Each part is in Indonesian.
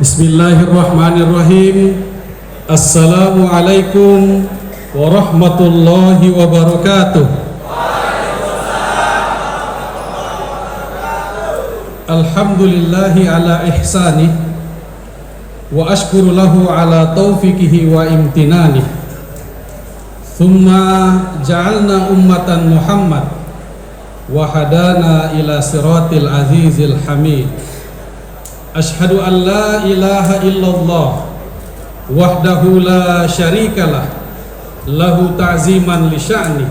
Bismillahirrahmanirrahim. Assalamualaikum warahmatullahi wabarakatuh. Alhamdulillahi ala ihsanih wa ashkuru lahu ala taufiqihi wa imtinanih. Thumma ja'alna ummatan Muhammad wa hadana ila siratil azizil hamid. Ashhadu an la ilaha illallah wahdahu la syarikalah lahu ta'ziman li sya'ni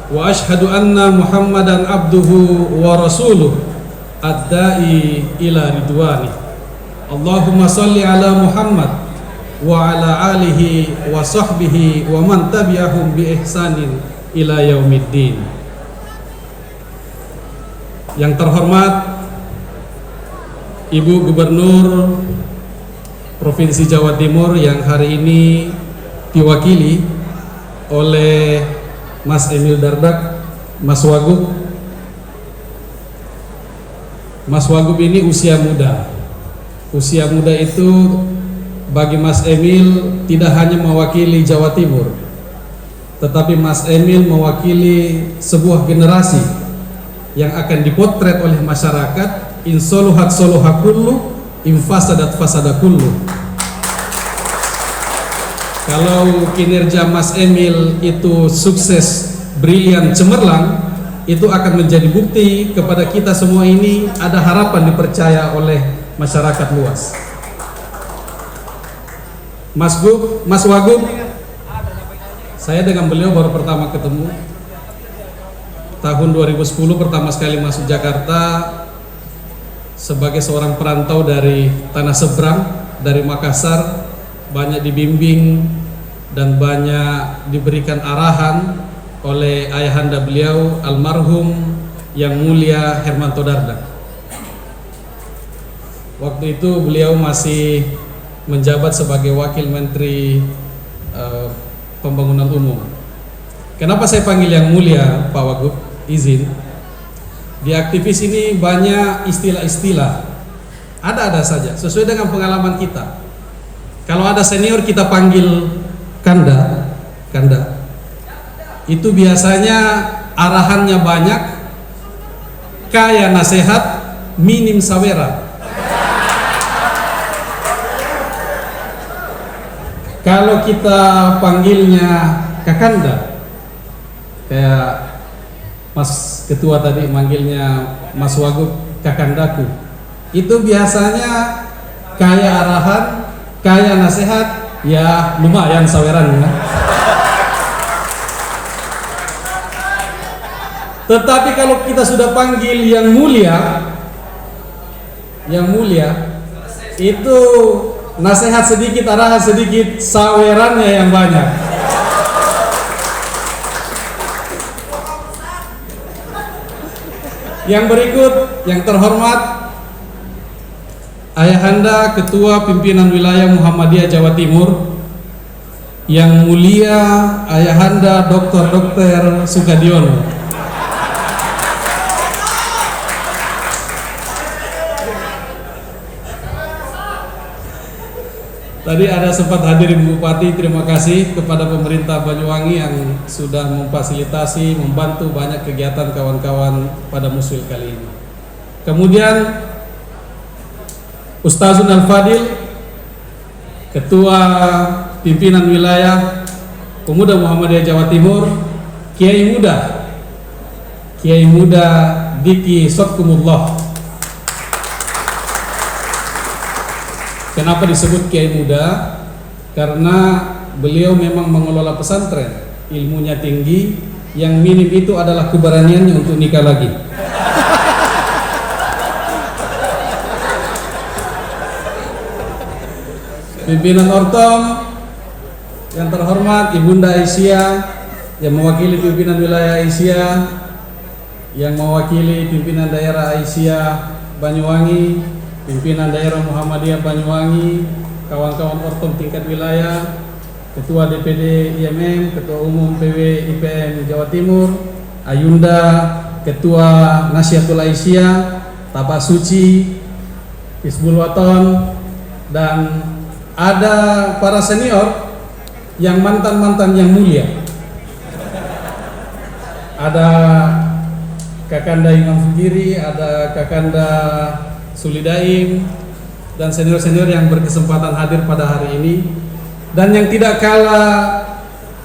wa ashhadu anna Muhammadan abduhu wa rasuluh ad-da'i ila ridwani. Allahumma salli ala Muhammad wa ala alihi wa sahbihi wa man tabi'ahum bi ihsanin ila yaumiddin. Yang terhormat Ibu Gubernur Provinsi Jawa Timur yang hari ini diwakili oleh Mas Emil Dardak, Mas Wagub. Mas Wagub ini usia muda. Usia muda itu bagi Mas Emil tidak hanya mewakili Jawa Timur, tetapi Mas Emil mewakili sebuah generasi yang akan dipotret oleh masyarakat. Insoluhat soluha kullu, infasadat fasada kullu. Kalau kinerja Mas Emil itu sukses, brilian, cemerlang, itu akan menjadi bukti kepada kita semua ini ada harapan dipercaya oleh masyarakat luas. Mas Wagub, saya dengan beliau baru pertama ketemu tahun 2010, pertama sekali masuk Jakarta sebagai seorang perantau dari tanah seberang, dari Makassar. Banyak dibimbing dan banyak diberikan arahan oleh ayahanda beliau almarhum Yang Mulia Hermanto Dardak. Waktu itu beliau masih menjabat sebagai Wakil Menteri Pembangunan Umum. Kenapa saya panggil Yang Mulia, Pak Wagub? Izin. Di aktivis ini banyak istilah-istilah, ada-ada saja sesuai dengan pengalaman kita. Kalau ada senior kita panggil Kanda. Itu biasanya arahannya banyak, kaya nasihat, minim sawera. Kalau kita panggilnya Kakanda, kayak Mas Ketua tadi manggilnya Mas Wagub Kakandaku, itu biasanya kaya arahan, kaya nasihat, ya lumayan sawerannya. Tetapi kalau kita sudah panggil Yang Mulia, itu nasihat sedikit, arahan sedikit, sawerannya yang banyak. Yang berikut, yang terhormat Ayahanda Ketua Pimpinan Wilayah Muhammadiyah Jawa Timur, Yang Mulia Ayahanda Dr. Sukadiono. Tadi ada sempat hadir Ibu Bupati, terima kasih kepada pemerintah Banyuwangi yang sudah memfasilitasi, membantu banyak kegiatan kawan-kawan pada musil kali ini. Kemudian Ustazun Al-Fadil, Ketua Pimpinan Wilayah Pemuda Muhammadiyah Jawa Timur, Kiai Muda Diki Sotkumullah. Kenapa disebut Kiai Muda? Karena beliau memang mengelola pesantren, ilmunya tinggi, yang minim itu adalah keberaniannya untuk nikah lagi. Pimpinan Ortom yang terhormat Ibunda Aisyah yang mewakili pimpinan wilayah Aisyah, yang mewakili pimpinan daerah Aisyah Banyuwangi, pimpinan daerah Muhammadiyah Banyuwangi, kawan-kawan Ortom tingkat wilayah, Ketua DPD IMM, Ketua Umum PW IPM Jawa Timur, Ayunda, Ketua Nasyatul Aisyah, Tapak Suci, Hizbul Waton, dan ada para senior yang mantan-mantan yang mulia. Ada Kakanda Imam Fikiri, ada Kakanda Sulidaim, dan senior-senior yang berkesempatan hadir pada hari ini. Dan yang tidak kalah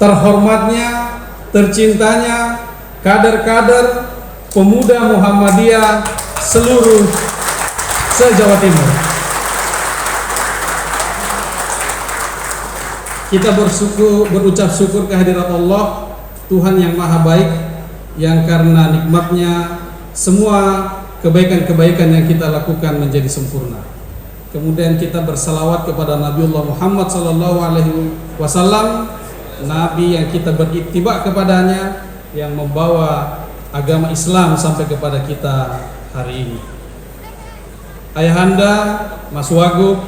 terhormatnya, tercintanya, kader-kader pemuda Muhammadiyah seluruh se-Jawa Timur. Kita berucap syukur kehadirat Allah, Tuhan yang Maha Baik, yang karena nikmatnya semua kebaikan-kebaikan yang kita lakukan menjadi sempurna. Kemudian kita bersalawat kepada Nabiullah Muhammad SAW, Nabi yang kita beriktiba kepadanya, yang membawa agama Islam sampai kepada kita hari ini. Ayahanda, Mas Wagub,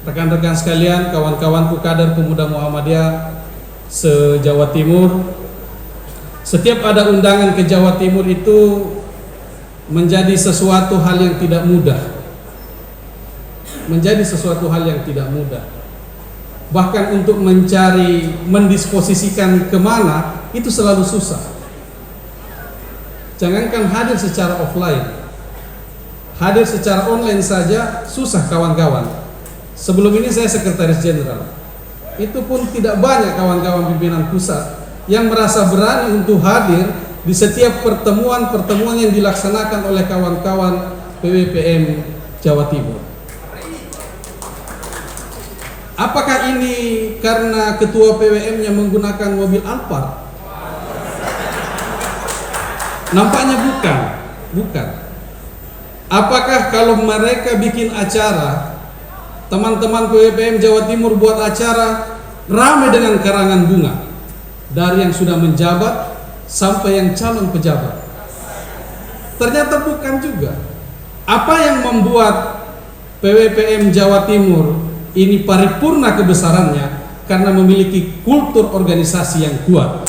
rekan-rekan sekalian, kawan-kawanku kader pemuda Muhammadiyah se-Jawa Timur, setiap ada undangan ke Jawa Timur itu menjadi sesuatu hal yang tidak mudah. Menjadi sesuatu hal yang tidak mudah. Bahkan untuk mencari, mendisposisikan kemana, itu selalu susah. Jangankan hadir secara offline, hadir secara online saja susah kawan-kawan. Sebelum ini saya sekretaris jenderal, itu pun tidak banyak kawan-kawan pimpinan pusat yang merasa berani untuk hadir di setiap pertemuan-pertemuan yang dilaksanakan oleh kawan-kawan PWPM Jawa Timur. Apakah ini karena ketua PWM-nya menggunakan mobil Alphard? Nampaknya bukan. Apakah kalau mereka bikin acara, teman-teman PWPM Jawa Timur buat acara ramai dengan karangan bunga, dari yang sudah menjabat sampai yang calon pejabat? Ternyata bukan juga. Apa yang membuat PWPM Jawa Timur ini paripurna kebesarannya? Karena memiliki kultur organisasi yang kuat.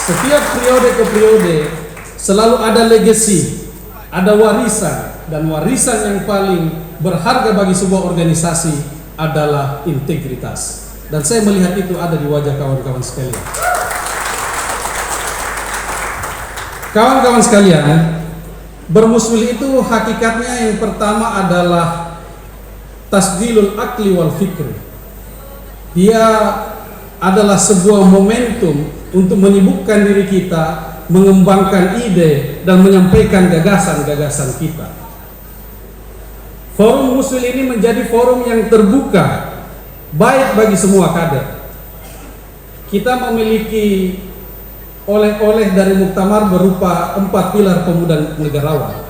Setiap periode ke periode selalu ada legacy, ada warisan, dan warisan yang paling berharga bagi sebuah organisasi adalah integritas. Dan saya melihat itu ada di wajah kawan-kawan sekalian. Kawan-kawan sekalian, bermuswil itu hakikatnya yang pertama adalah tasdilul akli wal fikri. Dia adalah sebuah momentum untuk menyibukkan diri kita, mengembangkan ide, dan menyampaikan gagasan-gagasan kita. Forum Muswil ini menjadi forum yang terbuka, baik bagi semua kader. Kita memiliki oleh-oleh dari muktamar berupa 4 pilar pemuda negarawan.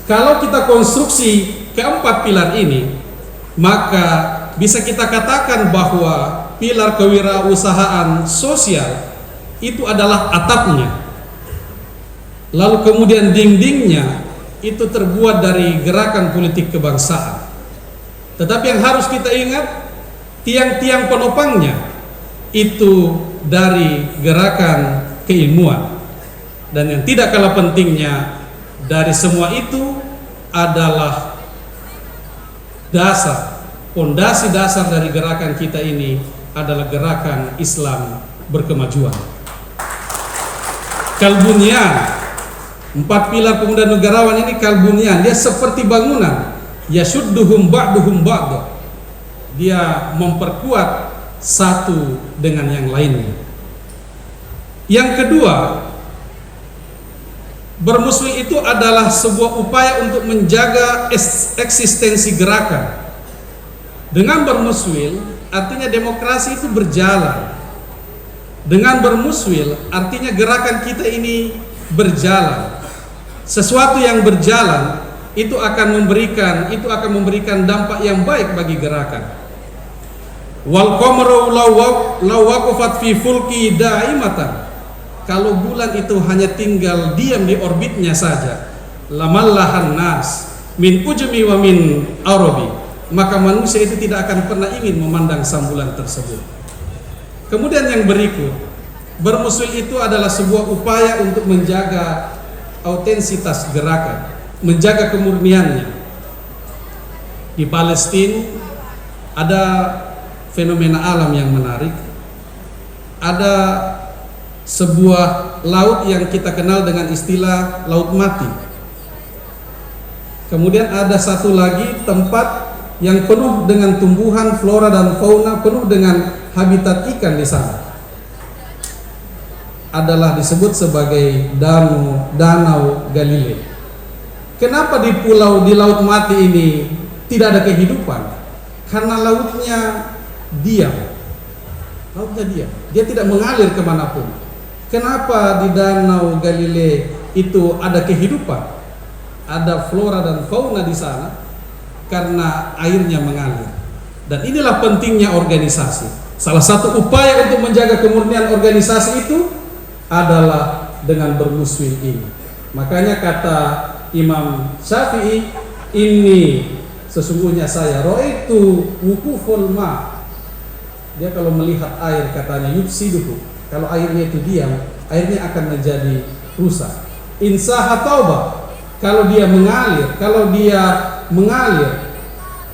Kalau kita konstruksi keempat pilar ini, maka bisa kita katakan bahwa pilar kewirausahaan sosial itu adalah atapnya. Lalu kemudian dindingnya itu terbuat dari gerakan politik kebangsaan. Tetapi yang harus kita ingat, tiang-tiang penopangnya itu dari gerakan keilmuan. Dan yang tidak kalah pentingnya dari semua itu adalah pondasi dasar dari gerakan kita ini adalah gerakan Islam berkemajuan. Kalbunyan, 4 pilar pemuda negarawan ini kalbunyan, dia seperti bangunan. Yashudduhum ba'duhum ba'da. Dia memperkuat satu dengan yang lainnya. Yang kedua, bermuswil itu adalah sebuah upaya untuk menjaga eksistensi gerakan. Dengan bermuswil artinya demokrasi itu berjalan. Dengan bermuswil artinya gerakan kita ini berjalan. Sesuatu yang berjalan itu akan memberikan dampak yang baik bagi gerakan. Wal qamaru law waqafat fi fulki daimatan. Kalau bulan itu hanya tinggal diam di orbitnya saja, lamallahan nas min ujmi wa min arabi, maka manusia itu tidak akan pernah ingin memandang sang bulan tersebut. Kemudian yang berikut, bermuswil itu adalah sebuah upaya untuk menjaga autentisitas gerakan, menjaga kemurniannya. Di Palestina ada fenomena alam yang menarik. Ada sebuah laut yang kita kenal dengan istilah laut mati. Kemudian ada satu lagi tempat yang penuh dengan tumbuhan, flora dan fauna, penuh dengan habitat ikan di sana. Adalah disebut sebagai Danau Galilei. Kenapa di laut mati ini tidak ada kehidupan? Karena lautnya diam. Lautnya diam. Dia tidak mengalir kemanapun. Kenapa di Danau Galilei itu ada kehidupan? Ada flora dan fauna di sana karena airnya mengalir. Dan inilah pentingnya organisasi. Salah satu upaya untuk menjaga kemurnian organisasi itu adalah dengan bermuswil ini. Makanya kata Imam Syafi'i, ini sesungguhnya saya ro'aitu wukuful ma. Dia kalau melihat air katanya yufsiduhu. Kalau airnya itu diam, airnya akan menjadi rusak. Insaha taubah. Kalau dia mengalir,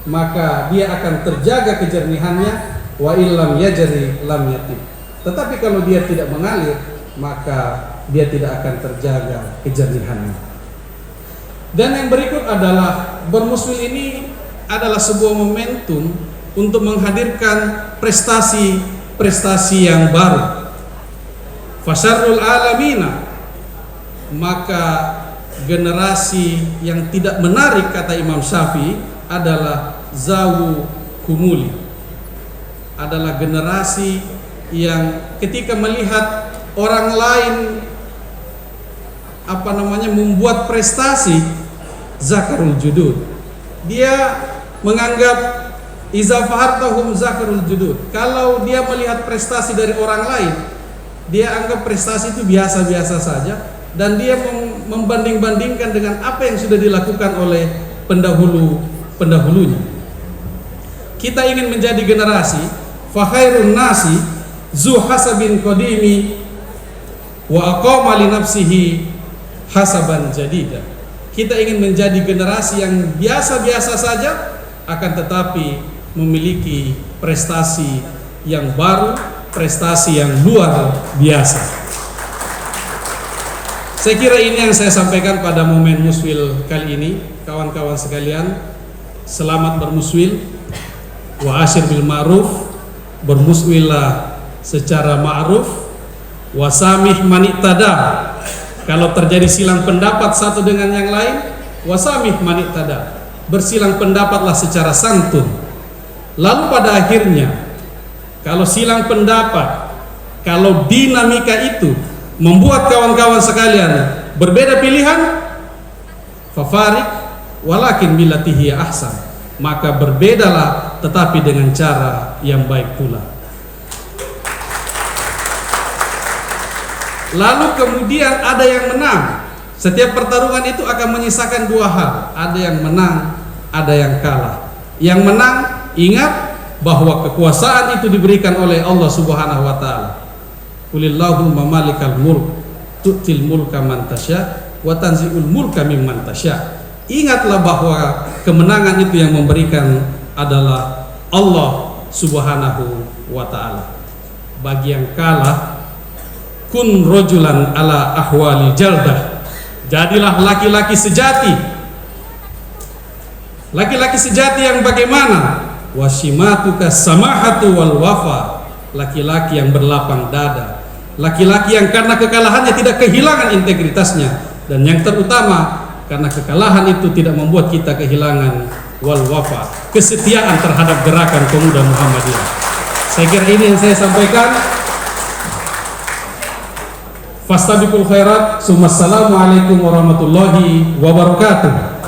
maka dia akan terjaga kejernihannya. Wa illam yajri lam yatib. Tetapi kalau dia tidak mengalir, maka dia tidak akan terjaga kejernihannya. Dan yang berikut adalah bermuswil ini adalah sebuah momentum untuk menghadirkan prestasi yang baru. Fasyarrul alamina, maka generasi yang tidak menarik kata Imam Syafi'i adalah zawu kumuli, adalah generasi yang ketika melihat orang lain membuat prestasi, zakarul judud, dia menganggap iza fahartahum zakarul judud. Kalau dia melihat prestasi dari orang lain, dia anggap prestasi itu biasa-biasa saja, dan dia membanding-bandingkan dengan apa yang sudah dilakukan oleh pendahulunya. Kita ingin menjadi generasi fakhairun nasi zu hasabin qadimi wa aqama li nafsihi hasaban jadida. Kita ingin menjadi generasi yang biasa-biasa saja, akan tetapi memiliki prestasi yang baru, prestasi yang luar biasa. Saya kira ini yang saya sampaikan pada momen muswil kali ini. Kawan-kawan sekalian, selamat bermuswil. Wa asyir bil ma'ruf, bermuswilah secara ma'ruf. Wa samih mani'tada, kalau terjadi silang pendapat satu dengan yang lain, wa samih mani'tada, bersilang pendapatlah secara santun. Lalu pada akhirnya, kalau silang pendapat, kalau dinamika itu membuat kawan-kawan sekalian berbeda pilihan, fafarik walakin billatihi ahsan, maka berbedalah tetapi dengan cara yang baik pula. Lalu kemudian ada yang menang. Setiap pertarungan itu akan menyisakan dua hal, ada yang menang, ada yang kalah. Yang menang, ingat bahwa kekuasaan itu diberikan oleh Allah Subhanahu wa taala. Qulillahumma malikal mulk tu'til mulka man tasya wa tanzi'ul mulka mimman tasya. Ingatlah bahwa kemenangan itu yang memberikan adalah Allah Subhanahu wa taala. Bagi yang kalah, kun rojulan ala ahwali jaldah, jadilah laki-laki sejati. Laki-laki sejati yang bagaimana? Wasimatuka samahatu wal wafa, laki-laki yang berlapang dada, laki-laki yang karena kekalahannya tidak kehilangan integritasnya, dan yang terutama karena kekalahan itu tidak membuat kita kehilangan wal wafa, kesetiaan terhadap gerakan pemuda Muhammadiyah. Saya kira ini yang saya sampaikan. Fastabiqul khairat. Assalamualaikum warahmatullahi wabarakatuh.